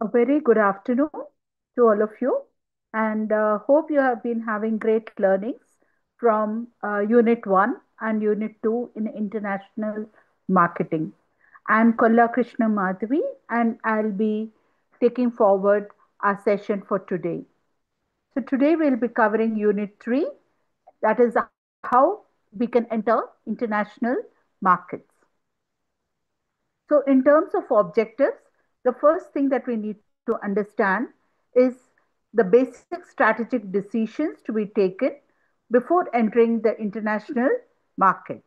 A very good afternoon to all of you, and hope you have been having great learnings from Unit 1 and Unit 2 in International Marketing. I'm Kolla Krishna Madhavi, and I'll be taking forward our session for today. So, today we'll be covering Unit 3, that is how we can enter international markets. So, in terms of objectives, the first thing that we need to understand is the basic strategic decisions to be taken before entering the international market.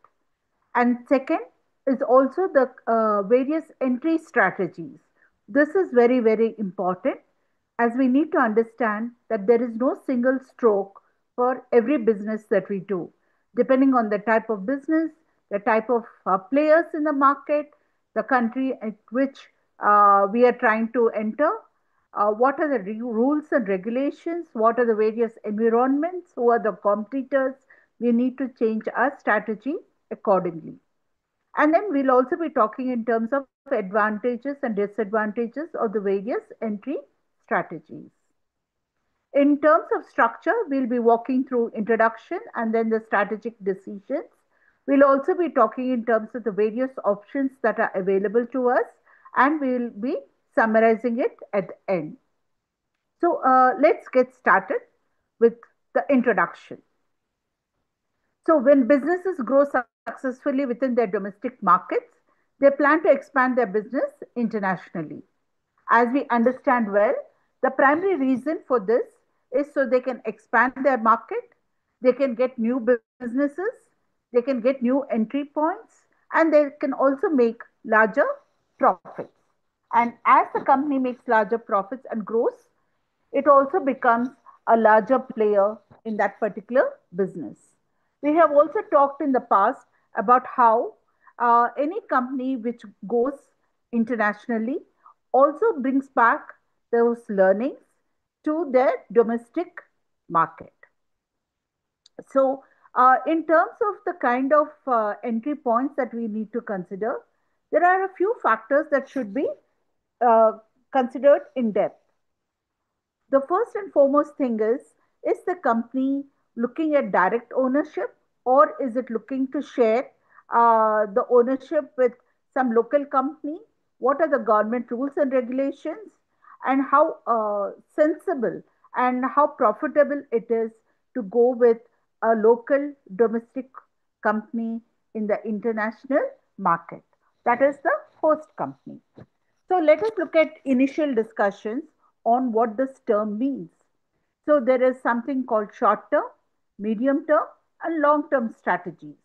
And second is also the various entry strategies. This is very, very important as we need to understand that there is no single stroke for every business that we do. Depending on the type of business, the type of players in the market, the country at which we are trying to enter, what are the rules and regulations, what are the various environments, who are the competitors, we need to change our strategy accordingly. And then we'll also be talking in terms of advantages and disadvantages of the various entry strategies. In terms of structure, we'll be walking through introduction and then the strategic decisions. We'll also be talking in terms of the various options that are available to us, and we'll be summarizing it at the end. So let's get started with the introduction. So when businesses grow successfully within their domestic markets, they plan to expand their business internationally. As we understand well, the primary reason for this is so they can expand their market, they can get new businesses, they can get new entry points, and they can also make larger profits. And as the company makes larger profits and grows, it also becomes a larger player in that particular business. We have also talked in the past about how any company which goes internationally also brings back those learnings to their domestic market. So, in terms of the kind of entry points that we need to consider, there are a few factors that should be uh, considered in depth. The first and foremost thing is the company looking at direct ownership, or is it looking to share the ownership with some local company? What are the government rules and regulations, and how sensible and how profitable it is to go with a local domestic company in the international market? That is the host company. So let us look at initial discussions on what this term means. So there is something called short term, medium term, and long term strategies.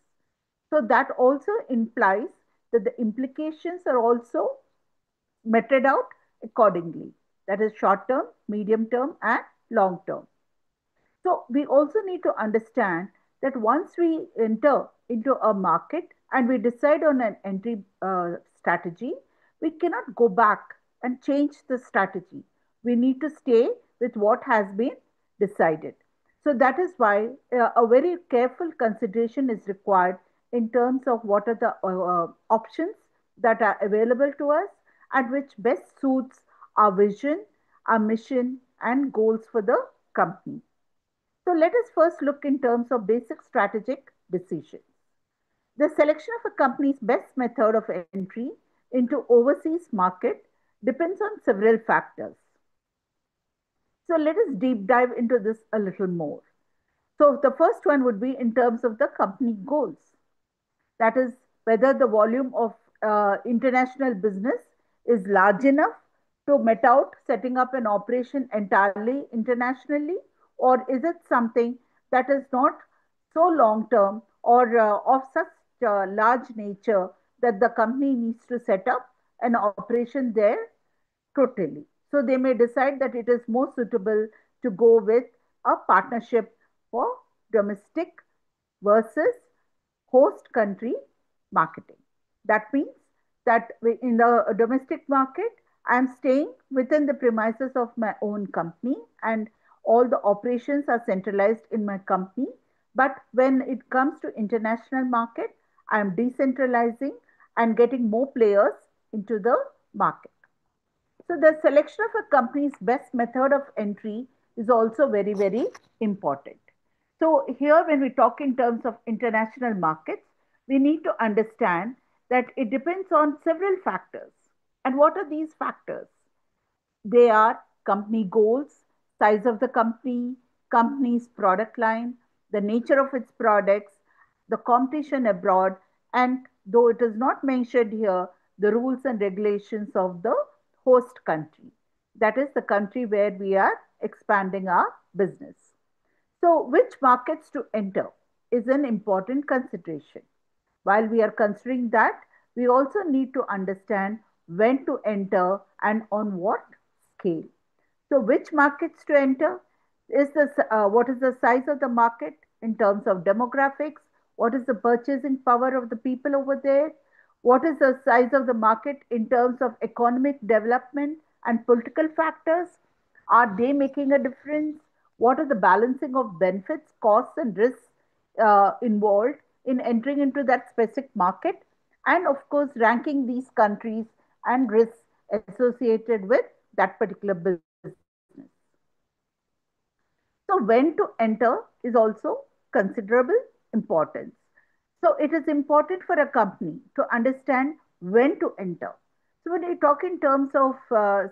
So that also implies that the implications are also meted out accordingly. That is short term, medium term, and long term. So we also need to understand that once we enter into a market and we decide on an entry strategy, we cannot go back and change the strategy. We need to stay with what has been decided. So that is why a very careful consideration is required in terms of what are the options that are available to us and which best suits our vision, our mission, and goals for the company. So let us first look in terms of basic strategic decisions. The selection of a company's best method of entry into overseas market depends on several factors. So let us deep dive into this a little more. So the first one would be in terms of the company goals. That is whether the volume of international business is large enough to met out setting up an operation entirely internationally, or is it something that is not so long term or of such large nature that the company needs to set up an operation there totally. So they may decide that it is more suitable to go with a partnership for domestic versus host country marketing. That means that in the domestic market, I'm staying within the premises of my own company and all the operations are centralized in my company. But when it comes to international market, I'm decentralizing and getting more players into the market. So the selection of a company's best method of entry is also very, very important. So here, when we talk in terms of international markets, we need to understand that it depends on several factors. And what are these factors? They are company goals, size of the company, company's product line, the nature of its products, the competition abroad, and though it is not mentioned here, the rules and regulations of the host country. That is the country where we are expanding our business. So, which markets to enter is an important consideration. While we are considering that, we also need to understand when to enter and on what scale. So, which markets to enter? What is the size of the market in terms of demographics? What is the purchasing power of the people over there? What is the size of the market in terms of economic development and political factors? Are they making a difference? What are the balancing of benefits, costs, and risks involved in entering into that specific market? And of course, ranking these countries and risks associated with that particular business. So, when to enter is also considerable importance. So, it is important for a company to understand when to enter. So, when we talk in terms of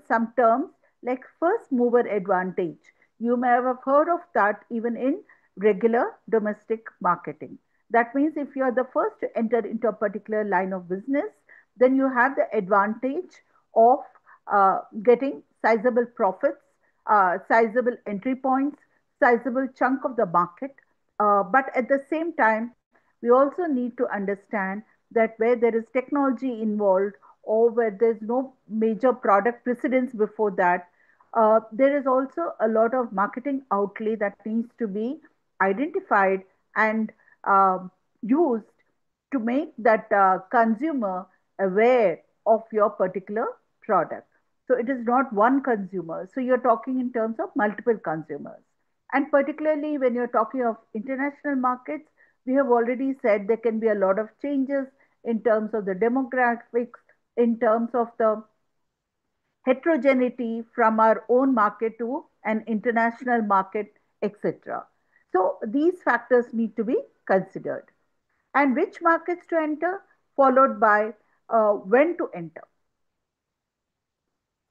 some terms like first mover advantage, you may have heard of that even in regular domestic marketing. That means if you are the first to enter into a particular line of business, then you have the advantage of getting sizable profits, sizable entry points, sizable chunk of the market. But at the same time, we also need to understand that where there is technology involved or where there's no major product precedence before that, there is also a lot of marketing outlay that needs to be identified and used to make that consumer aware of your particular product. So it is not one consumer. So you're talking in terms of multiple consumers. And particularly when you're talking of international markets, we have already said there can be a lot of changes in terms of the demographics, in terms of the heterogeneity from our own market to an international market, etc. So these factors need to be considered. And which markets to enter, followed by when to enter.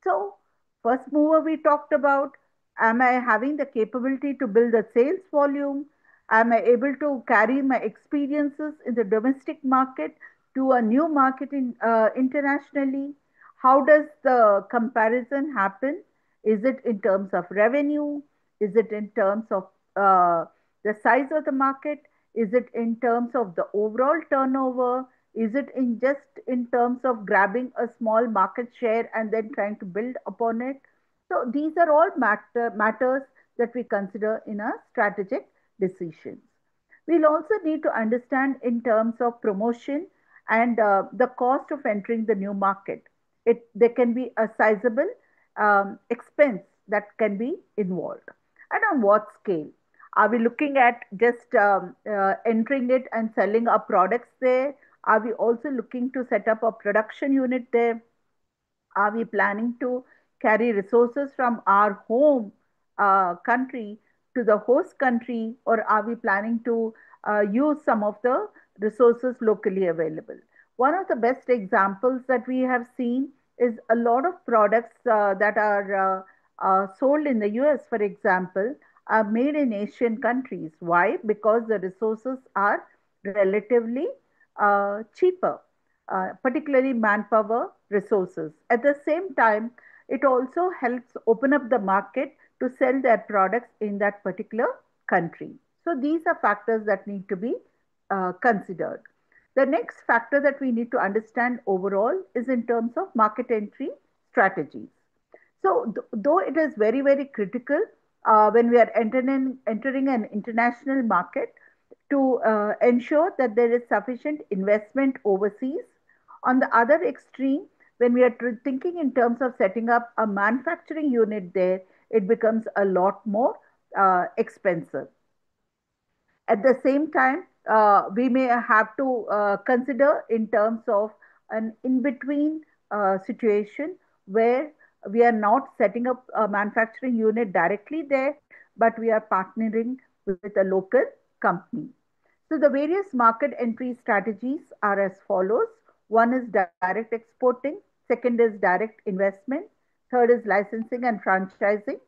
So, first mover we talked about. Am I having the capability to build a sales volume? Am I able to carry my experiences in the domestic market to a new market internationally? How does the comparison happen? Is it in terms of revenue? Is it in terms of the size of the market? Is it in terms of the overall turnover? Is it in just in terms of grabbing a small market share and then trying to build upon it? So these are all matters that we consider in our strategic decisions. We'll also need to understand in terms of promotion and the cost of entering the new market. There can be a sizable expense that can be involved. And on what scale? Are we looking at just entering it and selling our products there? Are we also looking to set up a production unit there? Are we planning to carry resources from our home country to the host country, or are we planning to use some of the resources locally available? One of the best examples that we have seen is a lot of products that are sold in the US, for example, are made in Asian countries. Why? Because the resources are relatively cheaper, particularly manpower resources. At the same time, it also helps open up the market to sell their products in that particular country. So these are factors that need to be considered. The next factor that we need to understand overall is in terms of market entry strategies. So, though it is very, very critical when we are entering an international market to ensure that there is sufficient investment overseas. On the other extreme, when we are thinking in terms of setting up a manufacturing unit there, it becomes a lot more expensive. At the same time, we may have to consider in terms of an in between situation where We are not setting up a manufacturing unit directly there, but we are partnering with a local company. So the various market entry strategies are as follows. One is direct exporting, second is direct investment, third is licensing and franchising,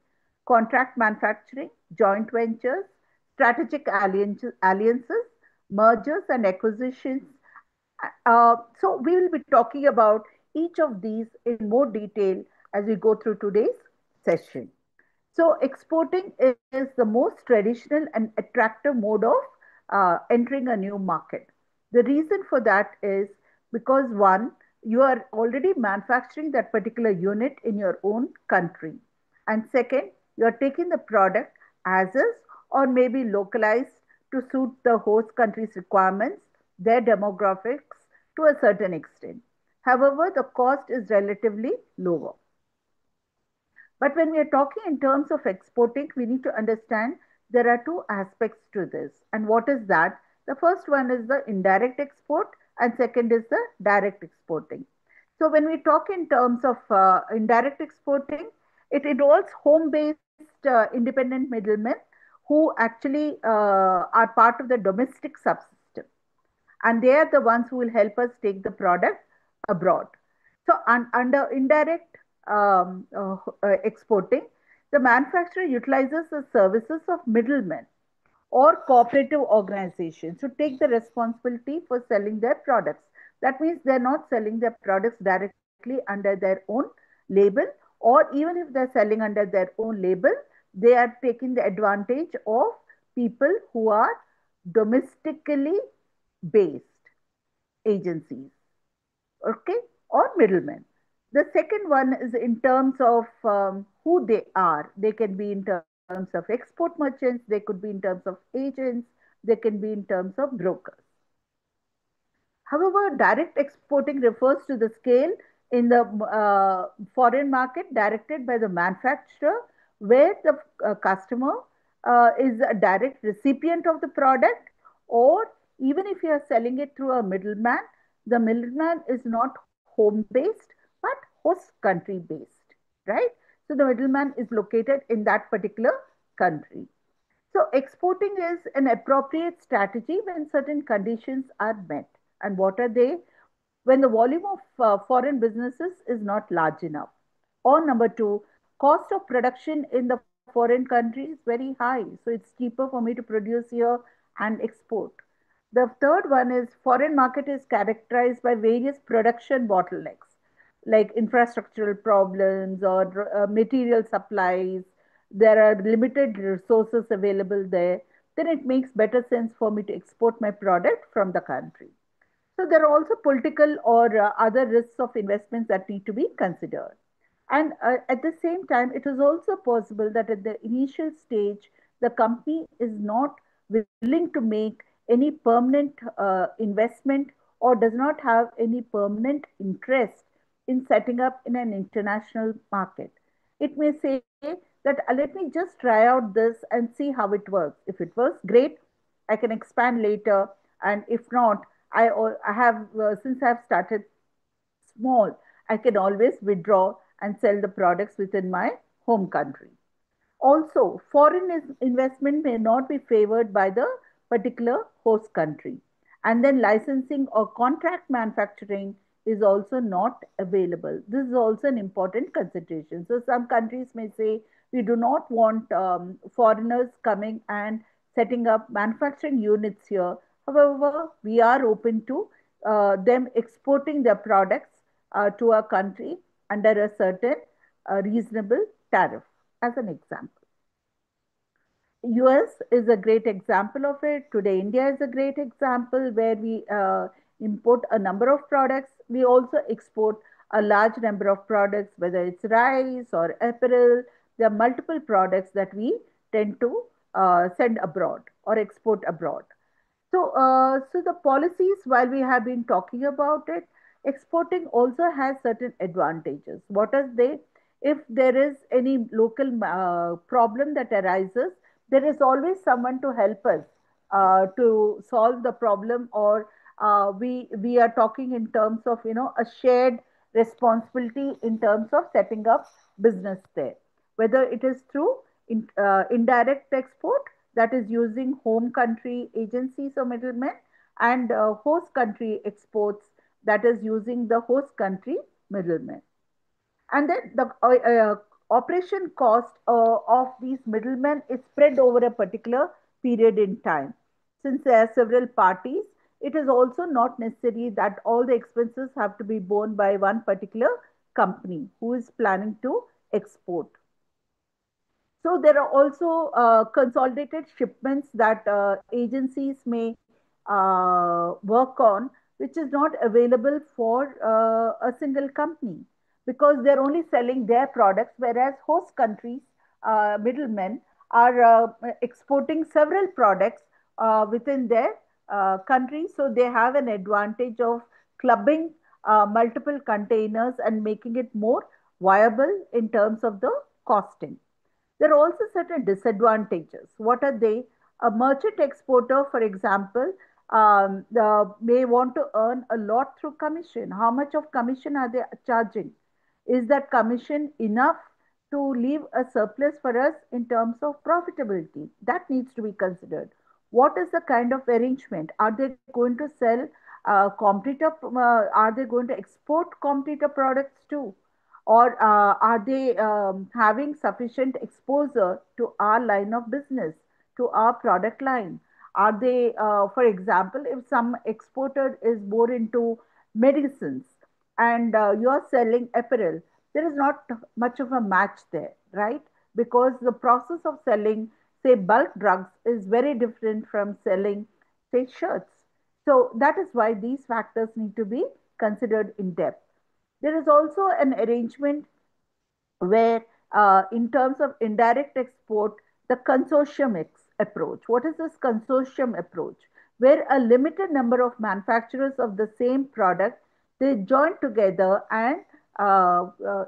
contract manufacturing, joint ventures, strategic alliances, mergers and acquisitions. So we will be talking about each of these in more detail as we go through today's session. So exporting is the most traditional and attractive mode of entering a new market. The reason for that is because one, you are already manufacturing that particular unit in your own country. And second, you are taking the product as is or maybe localized to suit the host country's requirements, their demographics to a certain extent. However, the cost is relatively lower. But when we are talking in terms of exporting, we need to understand there are two aspects to this. And what is that? The first one is the indirect export, and second is the direct exporting. So when we talk in terms of indirect exporting, it involves home-based independent middlemen who actually are part of the domestic subsystem, and they are the ones who will help us take the product abroad. So, under indirect exporting, the manufacturer utilizes the services of middlemen or cooperative organizations to take the responsibility for selling their products. That means they're not selling their products directly under their own label, or even if they're selling under their own label, they are taking the advantage of people who are domestically based agencies, okay, or middlemen. The second one is in terms of who they are. They can be in terms of export merchants, they could be in terms of agents, they can be in terms of brokers. However, direct exporting refers to the scale in the foreign market directed by the manufacturer, where the customer is a direct recipient of the product, or even if you are selling it through a middleman, the middleman is not home based but host country based, right? So the middleman is located in that particular country. So, exporting is an appropriate strategy when certain conditions are met. And what are they? When the volume of foreign businesses is not large enough. Or number two, cost of production in the foreign country is very high. So, it's cheaper for me to produce here and export. The third one is foreign market is characterized by various production bottlenecks like infrastructural problems or material supplies. There are limited resources available there. Then it makes better sense for me to export my product from the country. So there are also political or other risks of investments that need to be considered. And at the same time, it is also possible that at the initial stage, the company is not willing to make any permanent investment or does not have any permanent interest in setting up in an international market. It may say that let me just try out this and see how it works. If it works, great, I can expand later. And if not, I have, since I've started small, I can always withdraw and sell the products within my home country. Also, foreign investment may not be favored by the particular host country. And then licensing or contract manufacturing is also not available. This is also an important consideration. So, some countries may say we do not want foreigners coming and setting up manufacturing units here. However, we are open to them exporting their products to a country under a certain reasonable tariff, as an example. US is a great example of it. Today, India is a great example where we import a number of products. We also export a large number of products, whether it's rice or apparel. There are multiple products that we tend to send abroad or export abroad. So the policies, while we have been talking about it, exporting also has certain advantages. What are they? If there is any local problem that arises, there is always someone to help us to solve the problem, or we are talking in terms of a shared responsibility in terms of setting up business there, whether it is through indirect export, that is using home country agencies or middlemen, and host country exports, that is using the host country middlemen. And then the operation cost of these middlemen is spread over a particular period in time. Since there are several parties, it is also not necessary that all the expenses have to be borne by one particular company who is planning to export. So there are also consolidated shipments that agencies may work on, which is not available for a single company because they're only selling their products, whereas host countries, middlemen, are exporting several products within their country. So they have an advantage of clubbing multiple containers and making it more viable in terms of the costing. There are also certain disadvantages. What are they? A merchant exporter, for example, may want to earn a lot through commission. How much of commission are they charging? Is that commission enough to leave a surplus for us in terms of profitability? That needs to be considered. What is the kind of arrangement? Are they going to sell competitor? Are they going to export competitor products too? Or are they having sufficient exposure to our line of business, to our product line? Are they, for example, if some exporter is more into medicines and you are selling apparel, there is not much of a match there, right? Because the process of selling, say, bulk drugs is very different from selling, say, shirts. So that is why these factors need to be considered in depth. There is also an arrangement where, in terms of indirect export, the approach. What is this consortium approach? Where a limited number of manufacturers of the same product, they join together and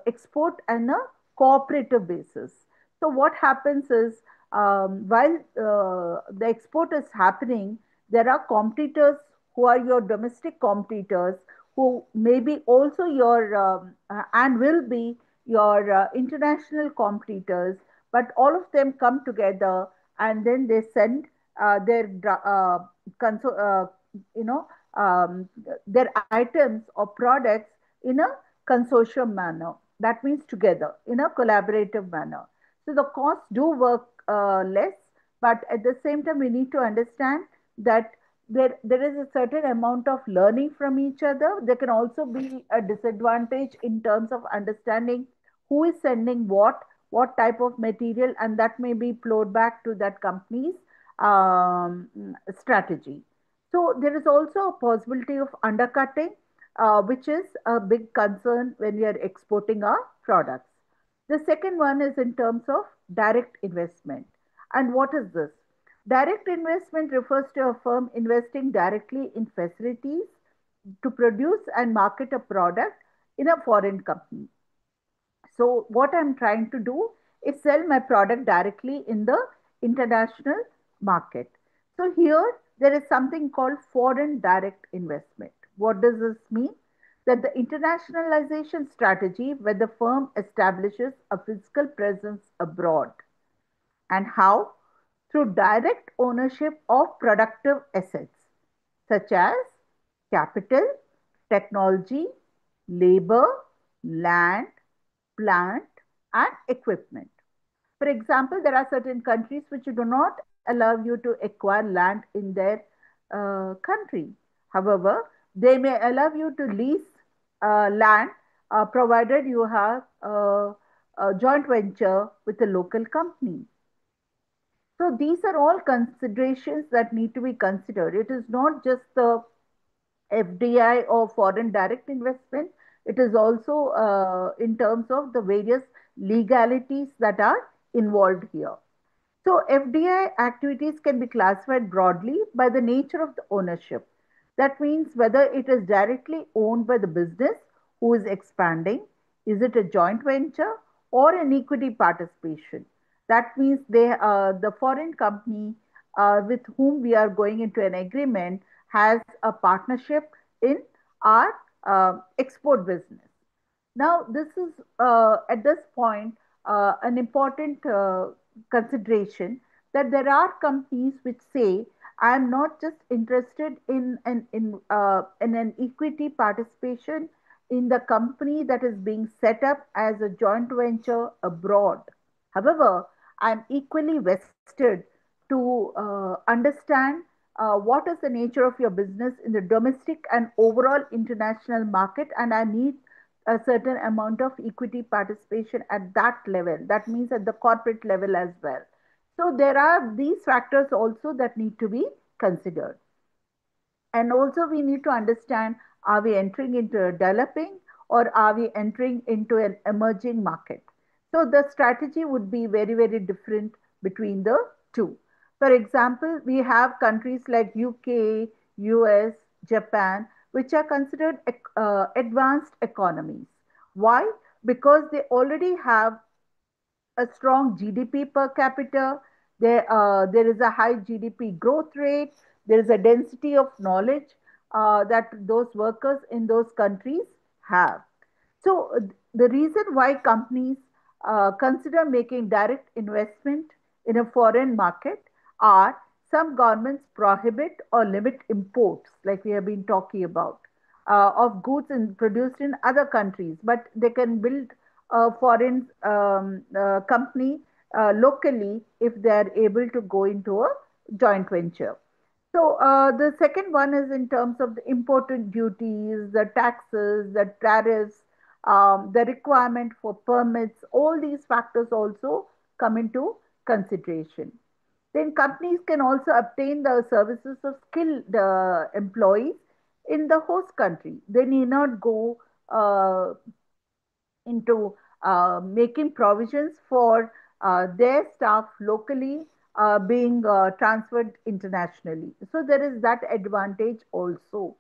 export on a cooperative basis. So what happens is, while the export is happening, there are competitors who are your domestic competitors who may be also your and will be your international competitors, but all of them come together and then they send their conso- you know um, their items or products in a consortium manner. That means together in a collaborative manner. So the costs do work less, but at the same time, we need to understand that there is a certain amount of learning from each other. There can also be a disadvantage in terms of understanding who is sending what type of material, and that may be flowed back to that company's um, strategy. So there is also a possibility of undercutting, which is a big concern when we are exporting our products. The second one is in terms of direct investment. And what is this? Direct investment refers to a firm investing directly in facilities to produce and market a product in a foreign company. So, what I'm trying to do is sell my product directly in the international market. So, here there is something called foreign direct investment. What does this mean? That the internationalization strategy where the firm establishes a physical presence abroad. And how? Through direct ownership of productive assets such as capital, technology, labor, land, plant, and equipment. For example, there are certain countries which do not allow you to acquire land in their country. However, they may allow you to lease land provided you have a joint venture with a local company. So these are all considerations that need to be considered. It is not just the FDI or foreign direct investment. It is also in terms of the various legalities that are involved here. So FDI activities can be classified broadly by the nature of the ownership. That means whether it is directly owned by the business who is expanding, is it a joint venture or an equity participation? That means the foreign company with whom we are going into an agreement has a partnership in our export business. Now, this is at this point an important consideration that there are companies which say, I am not just interested in an equity participation in the company that is being set up as a joint venture abroad. However, I am equally vested to understand what is the nature of your business in the domestic and overall international market, and I need a certain amount of equity participation at that level. That means at the corporate level as well. So there are these factors also that need to be considered. And also, we need to understand, are we entering into a developing or are we entering into an emerging market? So, the strategy would be very, very different between the two. For example, we have countries like UK, US, Japan, which are considered advanced economies. Why? Because they already have a strong GDP per capita. There is a high GDP growth rate. There is a density of knowledge that those workers in those countries have. So, the reason why companies consider making direct investment in a foreign market are some governments prohibit or limit imports, like we have been talking about, of goods produced in other countries, but they can build a foreign company locally if they are able to go into a joint venture. So the second one is in terms of the imported duties, the taxes, the tariffs, the requirement for permits. All these factors also come into consideration. Then companies can also obtain the services of skilled employees in the host country. They need not go into making provisions for their staff locally being transferred internationally. So there is that advantage also.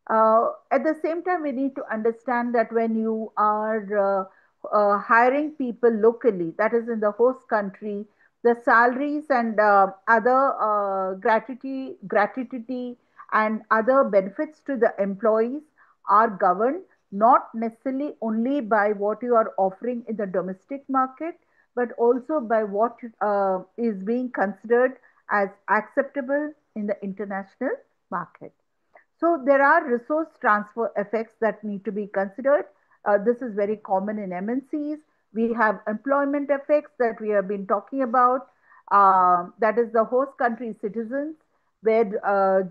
At the same time, we need to understand that when you are hiring people locally, that is in the host country, the salaries and other gratuity and other benefits to the employees are governed not necessarily only by what you are offering in the domestic market, but also by what is being considered as acceptable in the international market. So there are resource transfer effects that need to be considered. This is very common in MNCs. We have employment effects that we have been talking about. That is the host country citizens, where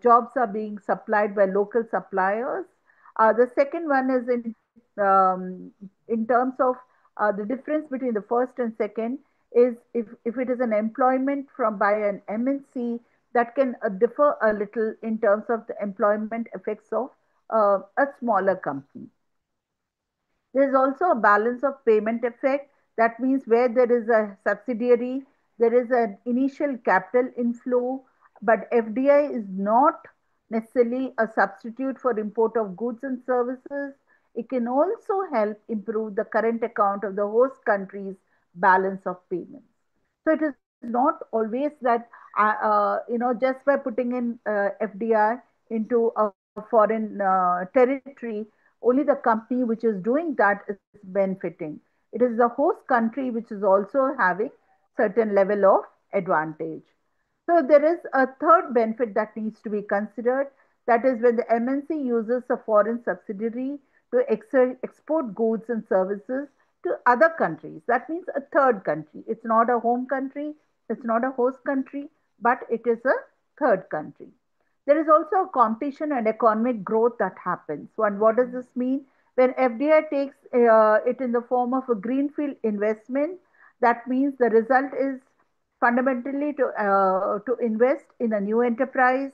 jobs are being supplied by local suppliers. The second one is in terms of the difference between the first and second is if it is an employment from by an MNC, that can differ a little in terms of the employment effects of a smaller company. There is also a balance of payment effect. That means where there is a subsidiary, there is an initial capital inflow, but FDI is not necessarily a substitute for import of goods and services. It can also help improve the current account of the host country's balance of payments. So it is not always that just by putting in FDI into a foreign territory, only the company which is doing that is benefiting. It is the host country which is also having certain level of advantage. So there is a third benefit that needs to be considered. That is when the MNC uses a foreign subsidiary to export goods and services to other countries. That means a third country. It's not a home country, it's not a host country, but it is a third country. There is also a competition and economic growth that happens. So, and what does this mean? When FDI takes it in the form of a greenfield investment, that means the result is fundamentally to invest in a new enterprise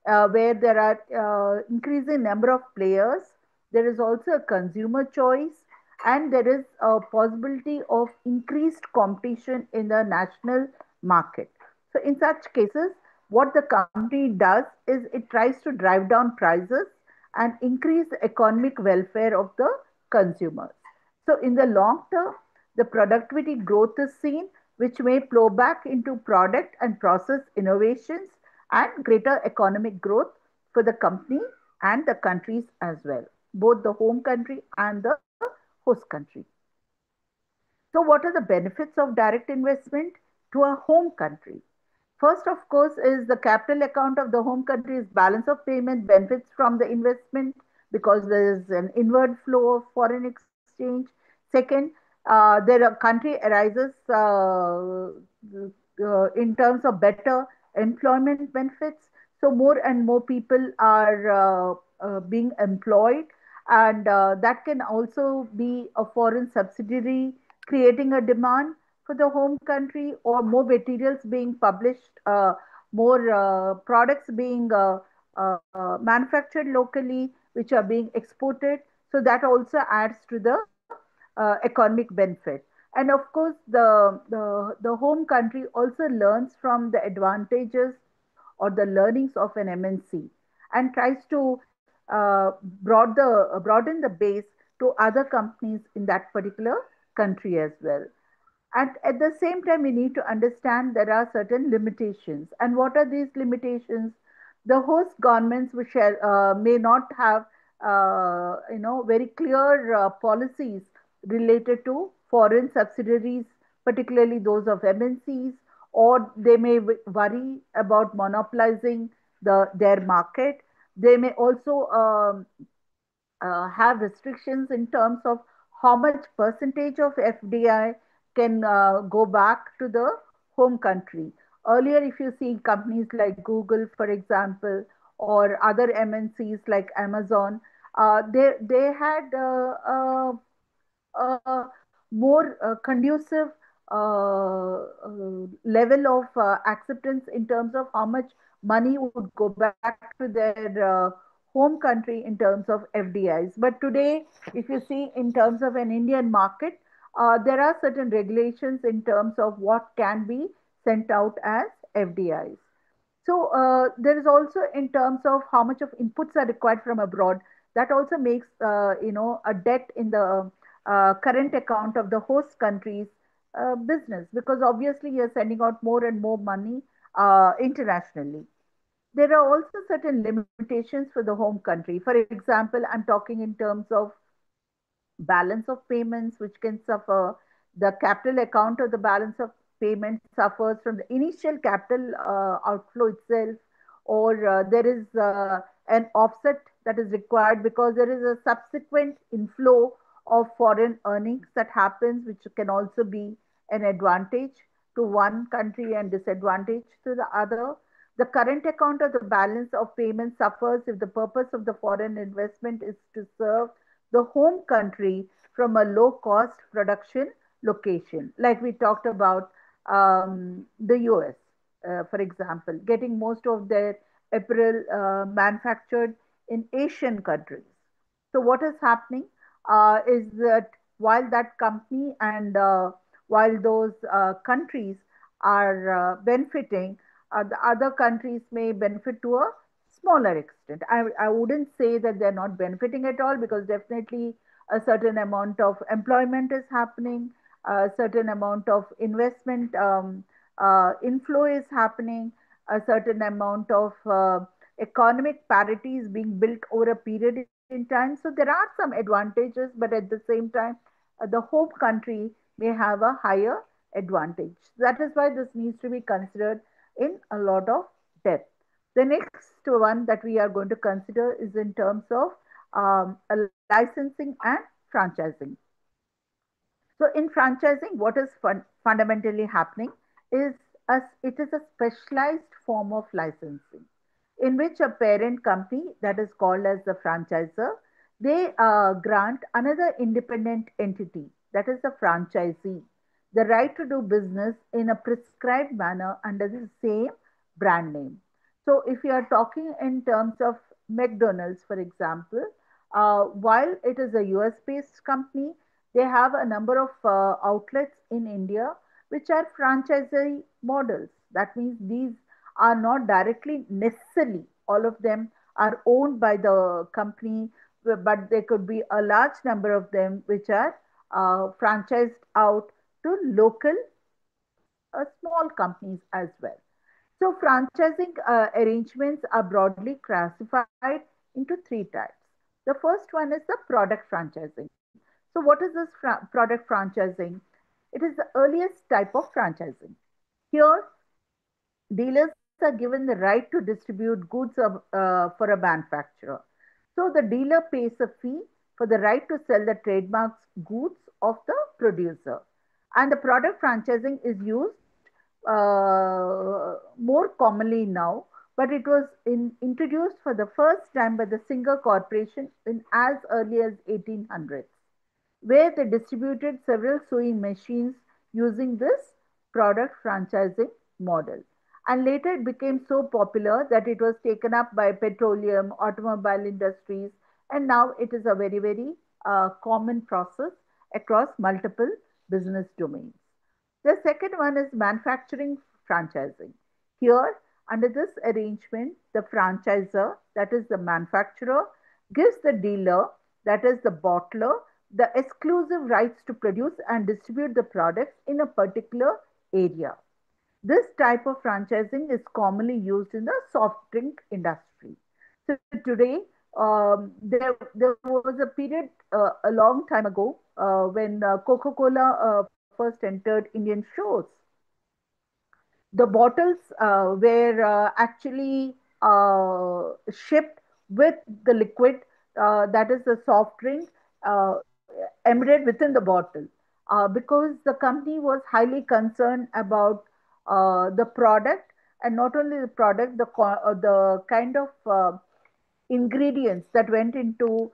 where there are increasing number of players. There is also a consumer choice, and there is a possibility of increased competition in the national market. So in such cases, what the company does is it tries to drive down prices and increase the economic welfare of the consumers. So in the long term, the productivity growth is seen, which may flow back into product and process innovations and greater economic growth for the company and the countries as well, both the home country and the host country. So, what are the benefits of direct investment to a home country? First, of course, is the capital account of the home country's balance of payment benefits from the investment because there is an inward flow of foreign exchange. Second, their country arises in terms of better employment benefits. So, more and more people are being employed, and that can also be a foreign subsidiary creating a demand for the home country, or more materials being published, more products being manufactured locally, which are being exported. So that also adds to the economic benefit. And of course, the home country also learns from the advantages or the learnings of an MNC and tries to broaden the base to other companies in that particular country as well. And at the same time, we need to understand there are certain limitations. And what are these limitations? The host governments which may not have, very clear policies related to foreign subsidiaries, particularly those of MNCs, or they may worry about monopolizing their market. They may also have restrictions in terms of how much percentage of FDI can go back to the home country. Earlier, if you see companies like Google, for example, or other MNCs like Amazon, they had a more conducive level of acceptance in terms of how much money would go back to their home country in terms of FDIs. But today, if you see in terms of an Indian market, there are certain regulations in terms of what can be sent out as FDIs. So there is also in terms of how much of inputs are required from abroad. That also makes a debt in the current account of the host country's business, because obviously you're sending out more and more money internationally. There are also certain limitations for the home country. For example, I'm talking in terms of balance of payments, which can suffer. The capital account of the balance of payment suffers from the initial capital outflow itself, or there is an offset that is required because there is a subsequent inflow of foreign earnings that happens, which can also be an advantage to one country and disadvantage to the other. The current account of the balance of payment suffers if the purpose of the foreign investment is to serve the home country from a low cost production location. Like we talked about the US, for example, getting most of their apparel manufactured in Asian countries. So, what is happening is that while that company and while those countries are benefiting, the other countries may benefit to a smaller extent. I wouldn't say that they're not benefiting at all, because definitely a certain amount of employment is happening, a certain amount of investment inflow is happening, a certain amount of economic parity is being built over a period in time. So there are some advantages, but at the same time, the home country may have a higher advantage. That is why this needs to be considered in a lot of depth. The next one that we are going to consider is in terms of licensing and franchising. So in franchising, what is fundamentally happening is it is a specialized form of licensing in which a parent company, that is called as the franchisor, they grant another independent entity, that is the franchisee, the right to do business in a prescribed manner under the same brand name. So if you are talking in terms of McDonald's, for example, while it is a US based company, they have a number of outlets in India which are franchisee models. That means these are not directly necessarily all of them are owned by the company, but there could be a large number of them which are franchised out to local small companies as well. So, franchising arrangements are broadly classified into three types. The first one is the product franchising. So, what is this product franchising? It is the earliest type of franchising. Here, dealers are given the right to distribute goods for a manufacturer. So the dealer pays a fee for the right to sell the trademarks goods of the producer. And the product franchising is used more commonly now, but it was introduced for the first time by the Singer Corporation in as early as 1800s, where they distributed several sewing machines using this product franchising model. And later it became so popular that it was taken up by petroleum, automobile industries, and now it is a very, very common process across multiple business domains. The second one is manufacturing franchising. Here, under this arrangement, the franchisor, that is the manufacturer, gives the dealer, that is the bottler, the exclusive rights to produce and distribute the products in a particular area. This type of franchising is commonly used in the soft drink industry. So today, there was a period a long time ago when Coca-Cola first entered Indian shores. The bottles were actually shipped with the liquid, that is the soft drink, embedded within the bottle, because the company was highly concerned about the product, and not only the product, the kind of ingredients that went into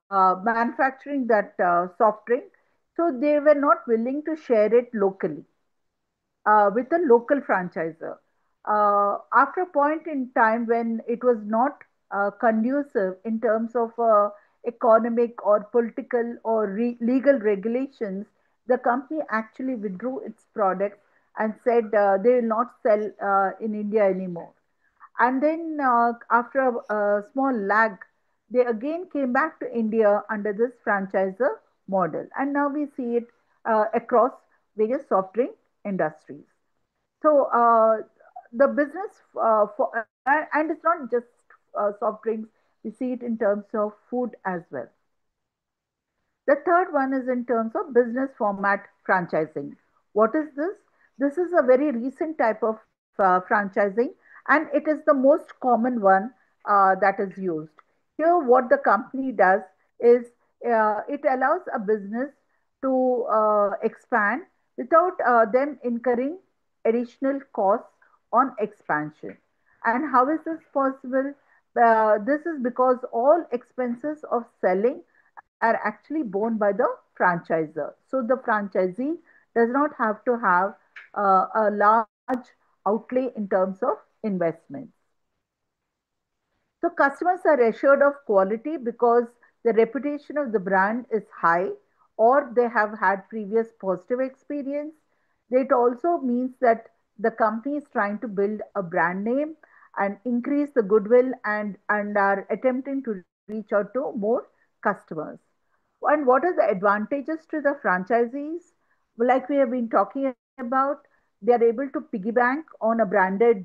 manufacturing that soft drink. So they were not willing to share it locally with a local franchisor. After a point in time when it was not conducive in terms of economic or political or legal regulations, the company actually withdrew its products and said they will not sell in India anymore. And then, after a small lag, they again came back to India under this franchisor model. And now we see it across various soft drink industries. So the business and it's not just soft drinks. We see it in terms of food as well. The third one is in terms of business format franchising. What is this? This is a very recent type of franchising, and it is the most common one that is used. Here, what the company does is it allows a business to expand without them incurring additional costs on expansion. And how is this possible? This is because all expenses of selling are actually borne by the franchisor. So the franchisee does not have to have a large outlay in terms of investments. So customers are assured of quality because the reputation of the brand is high, or they have had previous positive experience. It also means that the company is trying to build a brand name and increase the goodwill, and are attempting to reach out to more customers. And what are the advantages to the franchisees? Well, like we have been talking about, they are able to piggyback on a branded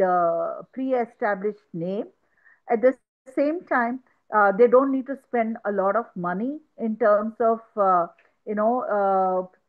pre-established name. At the same time, they don't need to spend a lot of money in terms of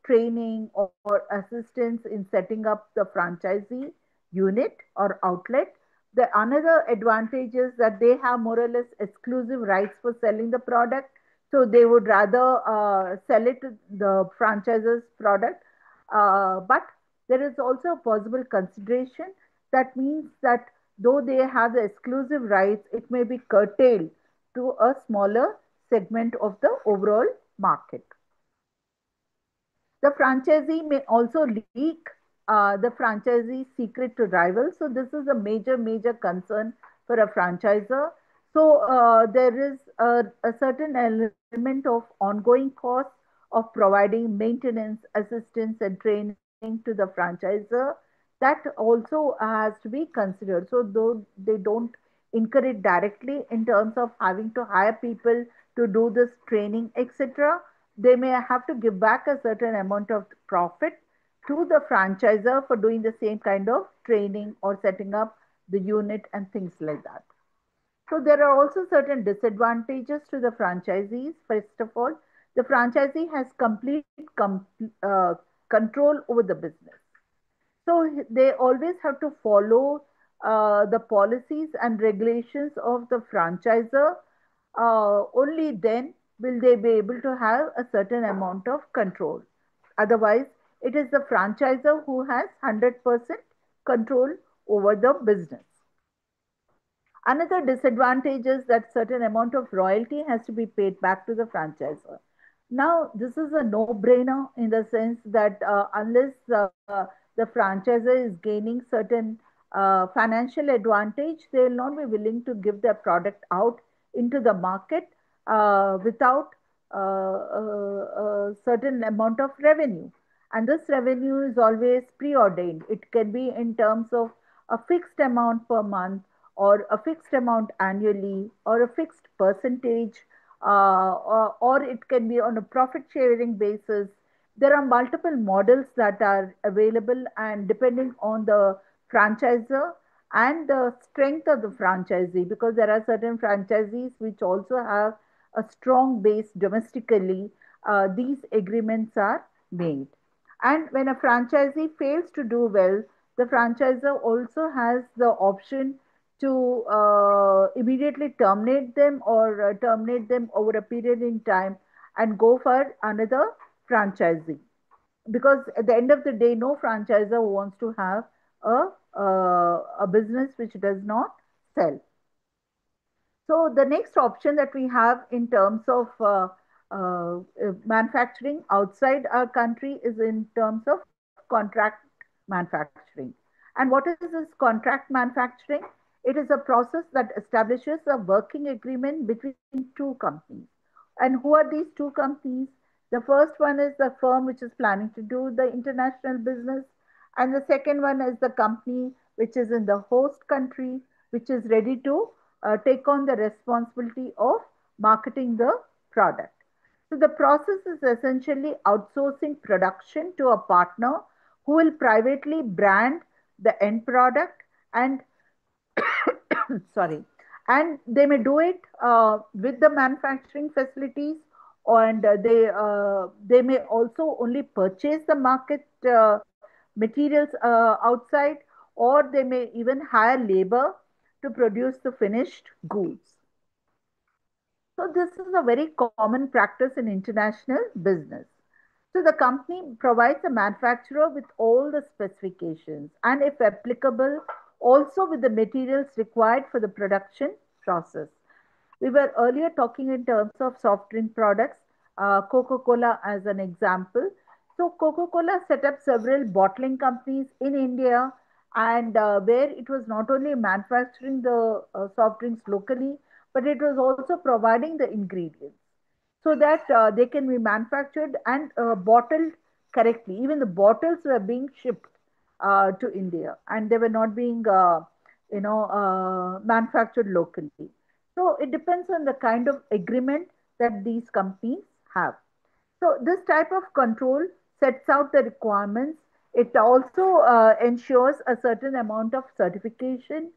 training or assistance in setting up the franchisee unit or outlet. The another advantage is that they have more or less exclusive rights for selling the product, so they would rather sell it to the franchisor's product. But there is also a possible consideration that means that though they have the exclusive rights, it may be curtailed to a smaller segment of the overall market. The franchisee may also leak the franchisee secret to rivals. So this is a major, major concern for a franchisor. So there is a certain element of ongoing cost of providing maintenance, assistance, and training to the franchisor. That also has to be considered. So though they don't incur it directly in terms of having to hire people to do this training, etc., they may have to give back a certain amount of profit to the franchisor for doing the same kind of training or setting up the unit and things like that. So there are also certain disadvantages to the franchisees. First of all, The franchisee has complete control over the business. So they always have to follow the policies and regulations of the franchisor. Only then will they be able to have a certain amount of control. Otherwise, it is the franchisor who has 100% control over the business. Another disadvantage is that certain amount of royalty has to be paid back to the franchisor. Now, this is a no-brainer in the sense that unless the franchisor is gaining certain financial advantage, they will not be willing to give their product out into the market without a certain amount of revenue. And this revenue is always preordained. It can be in terms of a fixed amount per month or a fixed amount annually or a fixed percentage or it can be on a profit sharing basis. There are multiple models that are available, and depending on the franchisor and the strength of the franchisee, because there are certain franchisees which also have a strong base domestically, these agreements are made. And when a franchisee fails to do well, the franchisor also has the option to immediately terminate them or terminate them over a period in time and go for another franchisee. Because at the end of the day, no franchisor wants to have a business which does not sell. So the next option that we have in terms of manufacturing outside our country is in terms of contract manufacturing. And what is this contract manufacturing? It is a process that establishes a working agreement between two companies. And who are these two companies? The first one is the firm which is planning to do the international business, and the second one is the company which is in the host country, which is ready to take on the responsibility of marketing the product. So the process is essentially outsourcing production to a partner who will privately brand the end product and sorry, and they may do it with the manufacturing facilities, and they may also only purchase the market materials outside, or they may even hire labor to produce the finished goods. So this is a very common practice in international business. So the company provides a manufacturer with all the specifications and, if applicable, also with the materials required for the production process. We were earlier talking in terms of soft drink products, Coca-Cola as an example. So Coca-Cola set up several bottling companies in India, and where it was not only manufacturing the soft drinks locally, but it was also providing the ingredients so that they can be manufactured and bottled correctly. Even the bottles were being shipped to India, and they were not being, manufactured locally. So it depends on the kind of agreement that these companies have. So this type of control sets out the requirements. It also ensures a certain amount of certification,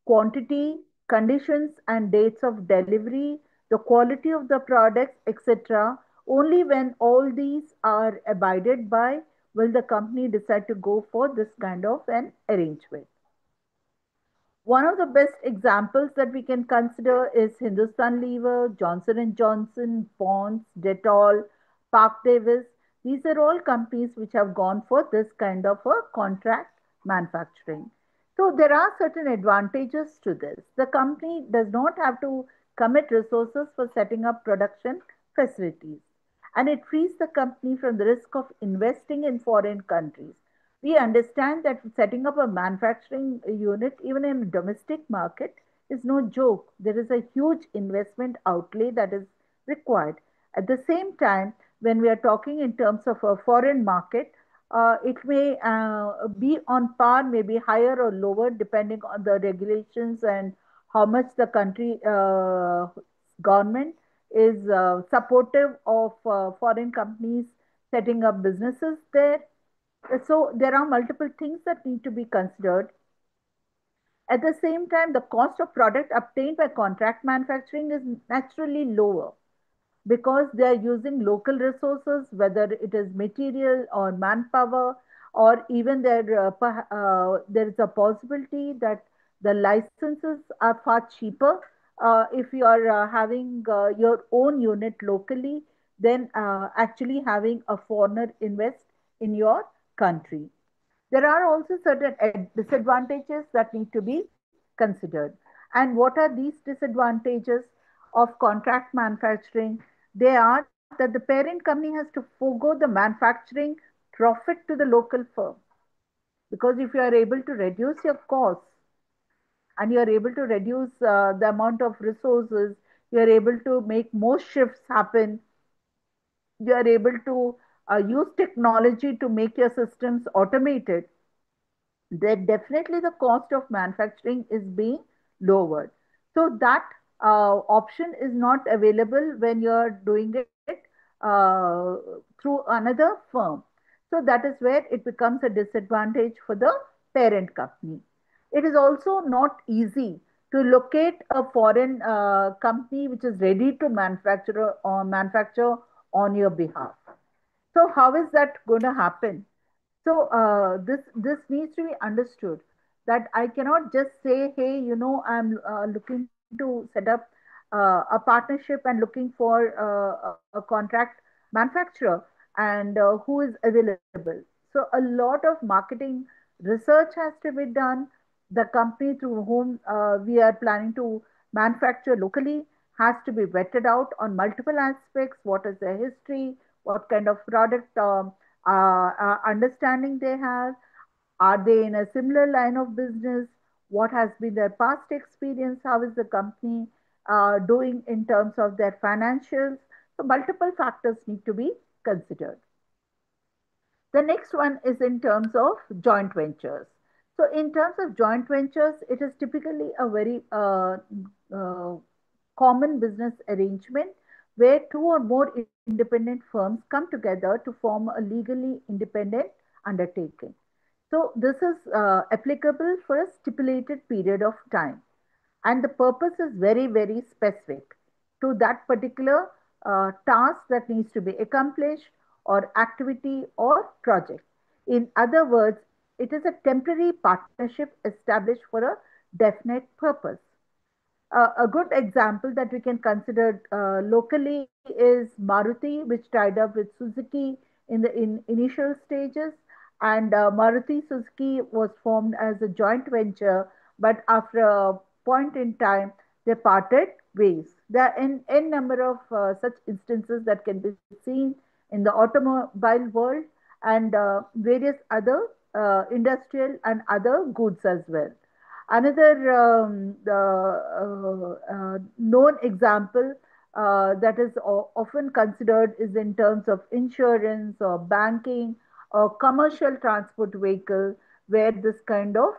quantity, conditions and dates of delivery, the quality of the products, etc. Only when all these are abided by will the company decide to go for this kind of an arrangement. One of the best examples that we can consider is Hindustan Lever, Johnson and Johnson, Ponds, Dettol, Park Davis. These are all companies which have gone for this kind of a contract manufacturing. So there are certain advantages to this. The company does not have to commit resources for setting up production facilities, and it frees the company from the risk of investing in foreign countries. We understand that setting up a manufacturing unit, even in a domestic market, is no joke. There is a huge investment outlay that is required. At the same time, when we are talking in terms of a foreign market, it may be on par, maybe higher or lower, depending on the regulations and how much the country government is supportive of foreign companies setting up businesses there. So there are multiple things that need to be considered. At the same time, the cost of product obtained by contract manufacturing is naturally lower. because they are using local resources, whether it is material or manpower, or even there is a possibility that the licenses are far cheaper if you are having your own unit locally than actually having a foreigner invest in your country. There are also certain disadvantages that need to be considered. And what are these disadvantages of contract manufacturing? They are that the parent company has to forego the manufacturing profit to the local firm. Because if you are able to reduce your costs and you are able to reduce the amount of resources, you are able to make more shifts happen, you are able to use technology to make your systems automated, then definitely the cost of manufacturing is being lowered. So that option is not available when you're doing it through another firm. So that is where it becomes a disadvantage for the parent company. It is also not easy to locate a foreign company which is ready to manufacture on your behalf. So how is that going to happen? So this needs to be understood that I cannot just say, hey, I'm looking to set up a partnership and looking for a contract manufacturer and who is available. So a lot of marketing research has to be done. The company through whom we are planning to manufacture locally has to be vetted out on multiple aspects. What is their history? What kind of product understanding they have? Are they in a similar line of business? What has been their past experience? How is the company doing in terms of their financials? So, multiple factors need to be considered. The next one is in terms of joint ventures. So, in terms of joint ventures, it is typically a very uh, common business arrangement where two or more independent firms come together to form a legally independent undertaking. So, this is applicable for a stipulated period of time, and the purpose is very, very specific to that particular task that needs to be accomplished, or activity, or project. In other words, it is a temporary partnership established for a definite purpose. A good example that we can consider locally is Maruti, which tied up with Suzuki in initial stages, and Maruti Suzuki was formed as a joint venture, but after a point in time, they parted ways. There are n number of such instances that can be seen in the automobile world and various other industrial and other goods as well. Another known example that is often considered is in terms of insurance or banking or commercial transport vehicle, where this kind of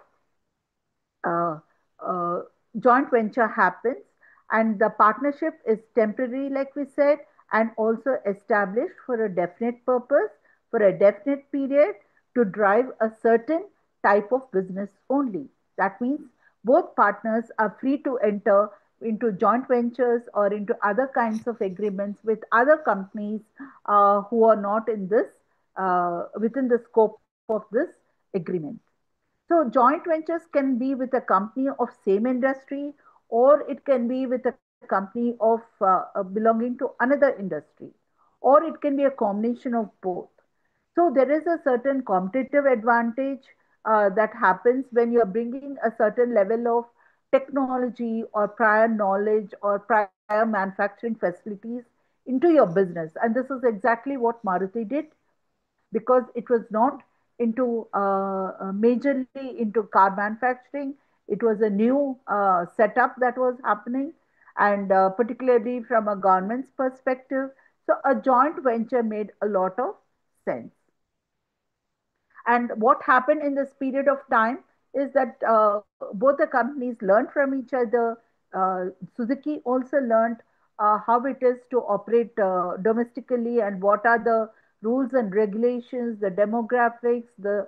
uh, uh, joint venture happens, and the partnership is temporary, like we said, and also established for a definite purpose, for a definite period, to drive a certain type of business only. That means both partners are free to enter into joint ventures or into other kinds of agreements with other companies who are not in this within the scope of this agreement. So joint ventures can be with a company of same industry, or it can be with a company of belonging to another industry, or it can be a combination of both. So there is a certain competitive advantage that happens when you are bringing a certain level of technology or prior knowledge or prior manufacturing facilities into your business. And this is exactly what Maruti did, because it was not into majorly into car manufacturing. It was a new setup that was happening, and particularly from a government's perspective. So a joint venture made a lot of sense. And what happened in this period of time is that both the companies learned from each other. Suzuki also learned how it is to operate domestically, and what are the rules and regulations, the demographics, the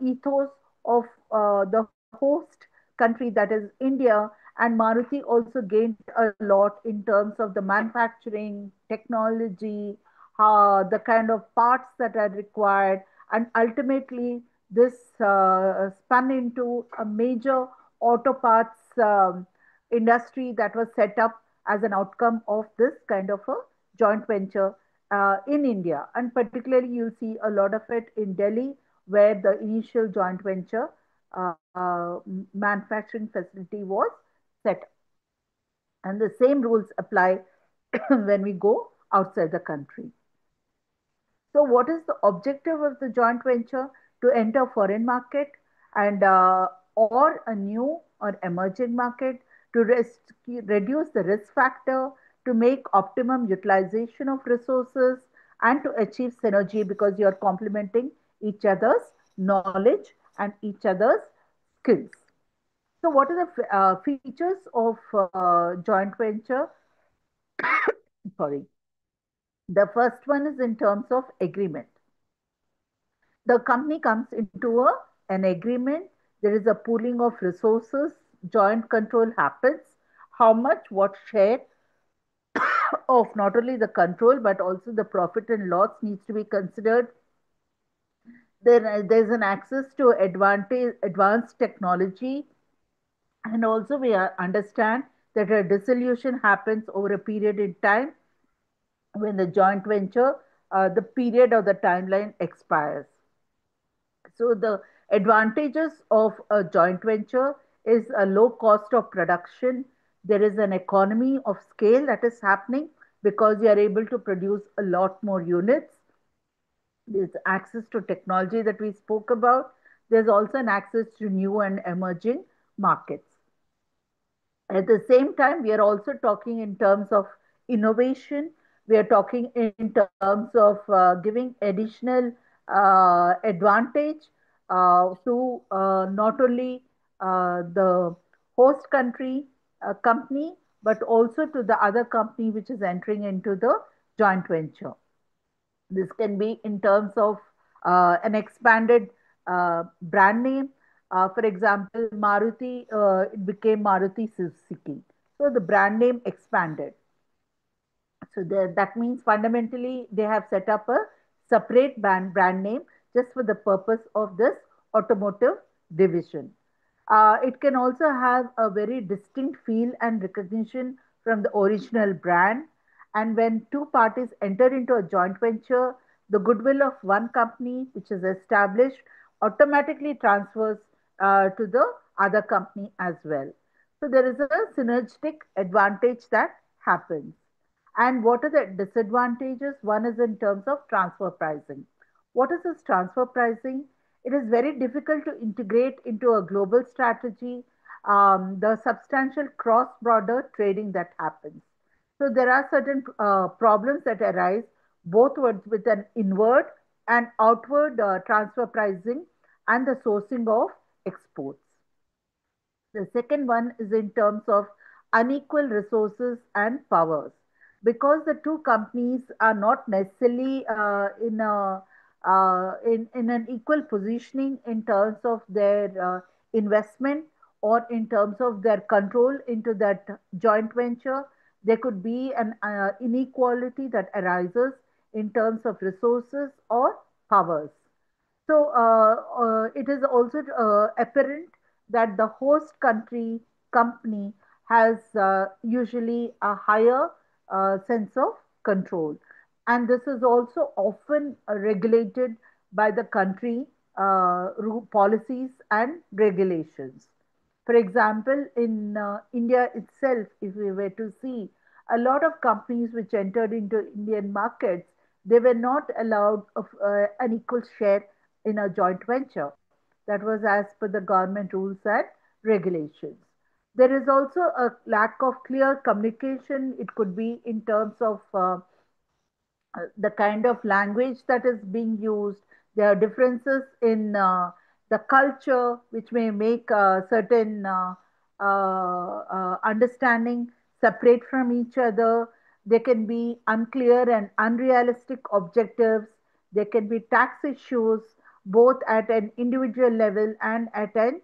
ethos of the host country, that is India, And Maruti also gained a lot in terms of the manufacturing, technology, the kind of parts that are required, and ultimately this spun into a major auto parts industry that was set up as an outcome of this kind of a joint venture in India. And particularly, you'll see a lot of it in Delhi, where the initial joint venture manufacturing facility was set. And the same rules apply when we go outside the country. So, what is the objective of the joint venture? To enter foreign market and or a new or emerging market, to reduce the risk factor, to make optimum utilization of resources, and to achieve synergy because you are complementing each other's knowledge and each other's skills. So, what are the features of joint venture? Sorry. The first one is in terms of agreement. The company comes into an agreement. There is a pooling of resources. Joint control happens. How much, what share of not only the control but also the profit and loss needs to be considered. Then there's an access to advanced technology, and also we understand that a dissolution happens over a period in time when the joint venture, the period of the timeline expires. So the advantages of a joint venture is a low cost of production. There is an economy of scale that is happening because you are able to produce a lot more units. There's access to technology that we spoke about. There's also an access to new and emerging markets. At the same time, we are also talking in terms of innovation. We are talking in terms of giving additional advantage to not only the host country company, but also to the other company which is entering into the joint venture. This can be in terms of an expanded brand name. For example, Maruti, it became Maruti Suzuki. So the brand name expanded. So that means fundamentally they have set up a separate brand name just for the purpose of this automotive division. It can also have a very distinct feel and recognition from the original brand. And when two parties enter into a joint venture, the goodwill of one company, which is established, automatically transfers to the other company as well. So there is a synergistic advantage that happens. And what are the disadvantages? One is in terms of transfer pricing. What is this transfer pricing? It is very difficult to integrate into a global strategy the substantial cross border trading that happens. So there are certain problems that arise both with an inward and outward transfer pricing and the sourcing of exports. The second one is in terms of unequal resources and powers. Because the two companies are not necessarily in an equal positioning in terms of their investment or in terms of their control into that joint venture, there could be an inequality that arises in terms of resources or powers. So it is also apparent that the host country company has usually a higher sense of control. And this is also often regulated by the country policies and regulations. For example, in India itself, if we were to see a lot of companies which entered into Indian markets, they were not allowed an equal share in a joint venture. That was as per the government rules and regulations. There is also a lack of clear communication. It could be in terms of the kind of language that is being used. There are differences in the culture, which may make certain understanding separate from each other. There can be unclear and unrealistic objectives. There can be tax issues, both at an individual level and at an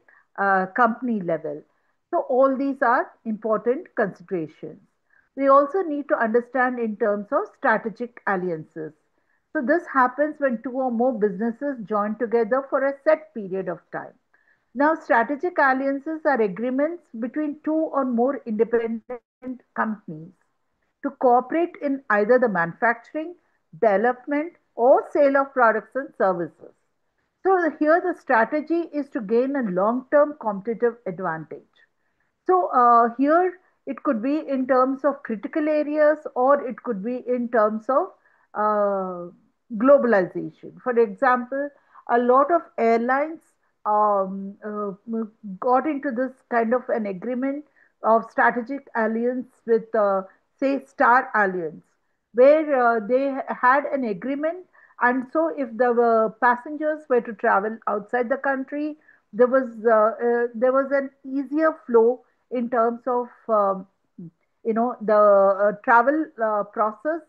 company level. So all these are important considerations. We also need to understand in terms of strategic alliances. So this happens when two or more businesses join together for a set period of time. Now, strategic alliances are agreements between two or more independent companies to cooperate in either the manufacturing, development, or sale of products and services. So, here the strategy is to gain a long term competitive advantage. So here it could be in terms of critical areas or it could be in terms of uh, globalization. For example, a lot of airlines got into this kind of an agreement of strategic alliance with, say, Star Alliance, where they had an agreement. And so, if the passengers were to travel outside the country, there was an easier flow in terms of the travel process,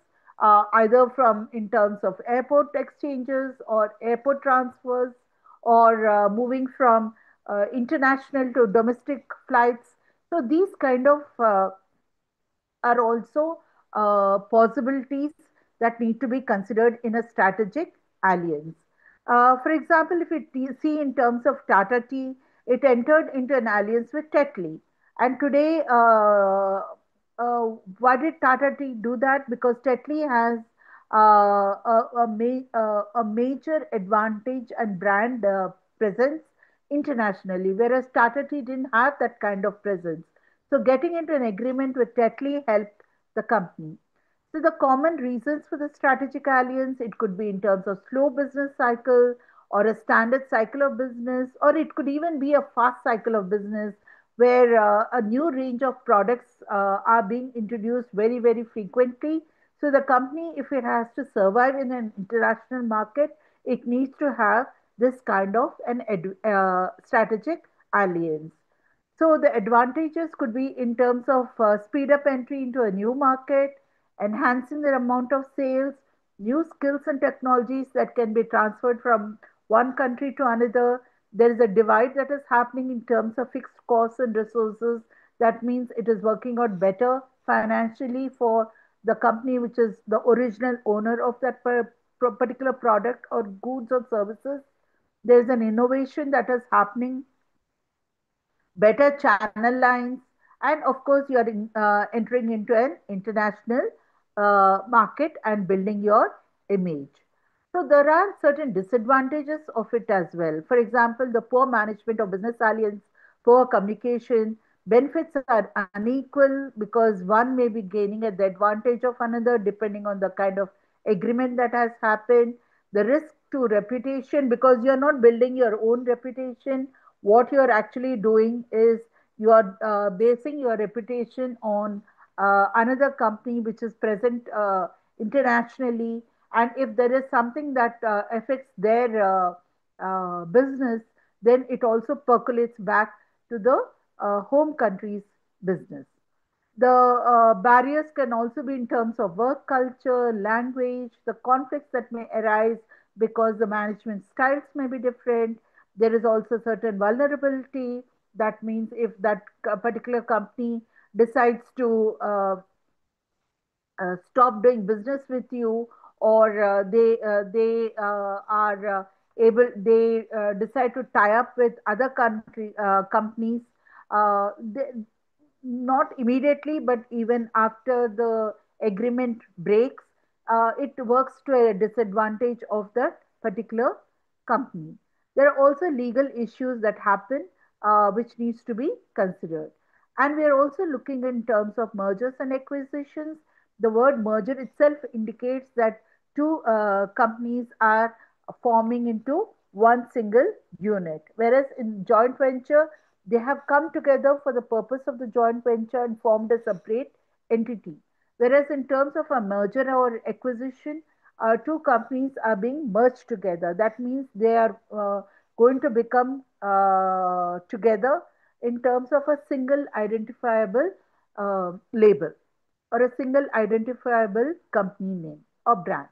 either from in terms of airport exchanges or airport transfers or moving from international to domestic flights. So these kind of are also possibilities that need to be considered in a strategic alliance. For example, if we see in terms of Tata Tea, it entered into an alliance with Tetley. And today, why did Tata Tea do that? Because Tetley has a major advantage and brand presence internationally, whereas Tata Tea didn't have that kind of presence. So getting into an agreement with Tetley helped the company. So the common reasons for the strategic alliance, it could be in terms of slow business cycle or a standard cycle of business, or it could even be a fast cycle of business where a new range of products are being introduced very, very frequently. So the company, if it has to survive in an international market, it needs to have this kind of an strategic alliance. So the advantages could be in terms of speed up entry into a new market, enhancing the amount of sales, new skills and technologies that can be transferred from one country to another. There is a divide that is happening in terms of fixed costs and resources. That means it is working out better financially for the company, which is the original owner of that particular product or goods or services. There is an innovation that is happening, better channel lines, and of course, you are entering into an international market and building your image. So, there are certain disadvantages of it as well. For example, the poor management of business alliance, poor communication, benefits are unequal because one may be gaining at the advantage of another depending on the kind of agreement that has happened. The risk to reputation, because you're not building your own reputation, what you're actually doing is you are basing your reputation on another company which is present internationally. And if there is something that affects their business, then it also percolates back to the home country's business. The barriers can also be in terms of work culture, language, the conflicts that may arise because the management styles may be different. There is also certain vulnerability. That means if that particular company decides to stop doing business with you, or they are able they decide to tie up with other companies, they, not immediately, but even after the agreement breaks, it works to a disadvantage of that particular company. There are also legal issues that happen, which needs to be considered. And we are also looking in terms of mergers and acquisitions. The word merger itself indicates that two companies are forming into one single unit, whereas in joint venture, they have come together for the purpose of the joint venture and formed a separate entity. Whereas in terms of a merger or acquisition, two companies are being merged together. That means they are going to become together in terms of a single identifiable label or a single identifiable company name or brand.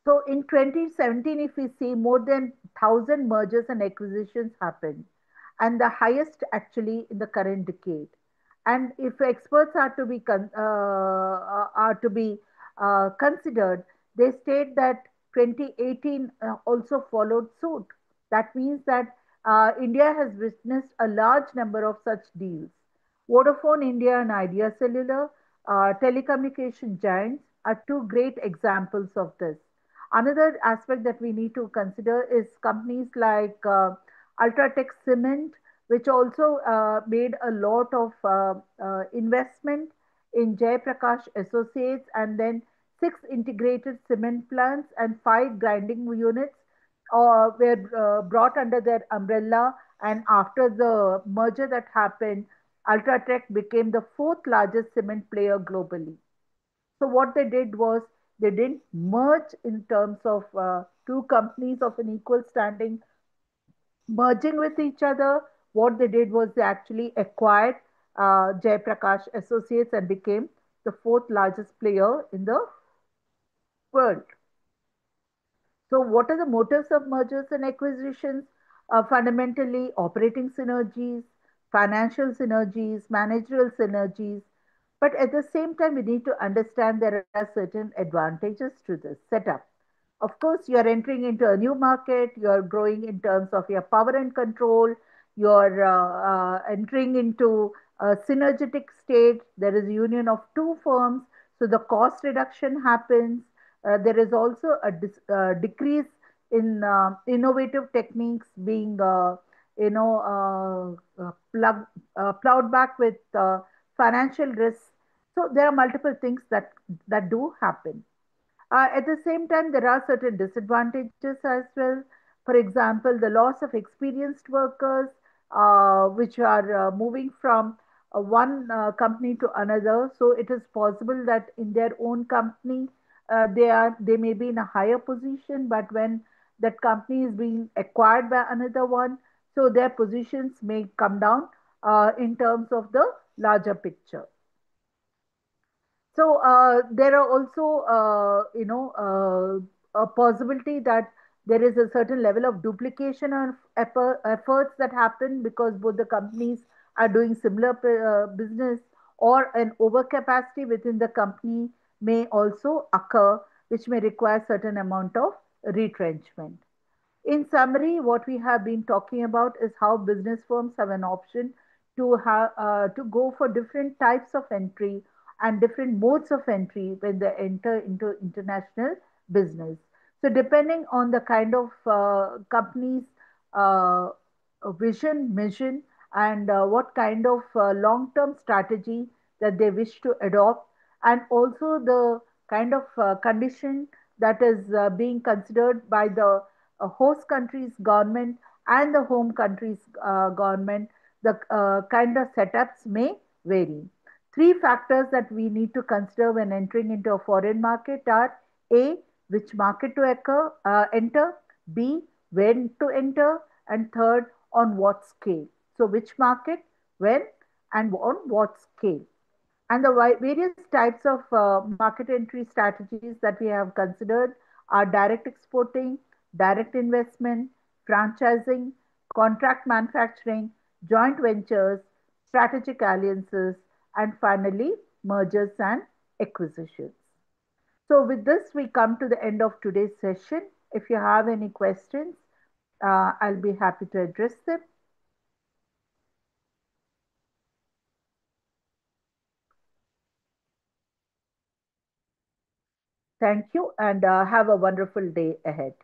So in 2017, if we see, more than 1,000 mergers and acquisitions happened. and the highest actually in the current decade. And if experts are to be considered, they state that 2018 also followed suit. That means that India has witnessed a large number of such deals. Vodafone India and Idea Cellular, telecommunication giants, are two great examples of this. Another aspect that we need to consider is companies like Ultratech Cement, which also made a lot of investment in Jayaprakash Associates, and then six integrated cement plants and five grinding units were brought under their umbrella. And after the merger that happened, Ultratech became the fourth largest cement player globally. So what they did was they didn't merge in terms of two companies of an equal standing merging with each other. What they did was they actually acquired Jayaprakash Associates and became the fourth largest player in the world. So, what are the motives of mergers and acquisitions? Fundamentally, operating synergies, financial synergies, managerial synergies. But at the same time, we need to understand there are certain advantages to this setup. Of course, you are entering into a new market, you are growing in terms of your power and control, you are entering into a synergetic state. There is a union of two firms, so the cost reduction happens. There is also a decrease in innovative techniques being, plowed back with financial risks. So there are multiple things that do happen. At the same time, there are certain disadvantages as well. For example, the loss of experienced workers, which are moving from one company to another. So it is possible that in their own company, they may be in a higher position, but when that company is being acquired by another one, so their positions may come down in terms of the larger picture. So there are also, a possibility that there is a certain level of duplication of efforts that happen because both the companies are doing similar business, or an overcapacity within the company may also occur, which may require certain amount of retrenchment. In summary, what we have been talking about is how business firms have an option to go for different types of entry and different modes of entry when they enter into international business. So, depending on the kind of company's uh, vision, mission, and what kind of long-term strategy that they wish to adopt, and also the kind of condition that is being considered by the host country's government and the home country's government, the kind of setups may vary. Three factors that we need to consider when entering into a foreign market are: A, which market to enter, B, when to enter, and third, on what scale. So, which market, when, and on what scale. And the various types of market entry strategies that we have considered are direct exporting, direct investment, franchising, contract manufacturing, joint ventures, strategic alliances, and finally, mergers and acquisitions. So, with this, we come to the end of today's session. If you have any questions, I'll be happy to address them. Thank you, and have a wonderful day ahead.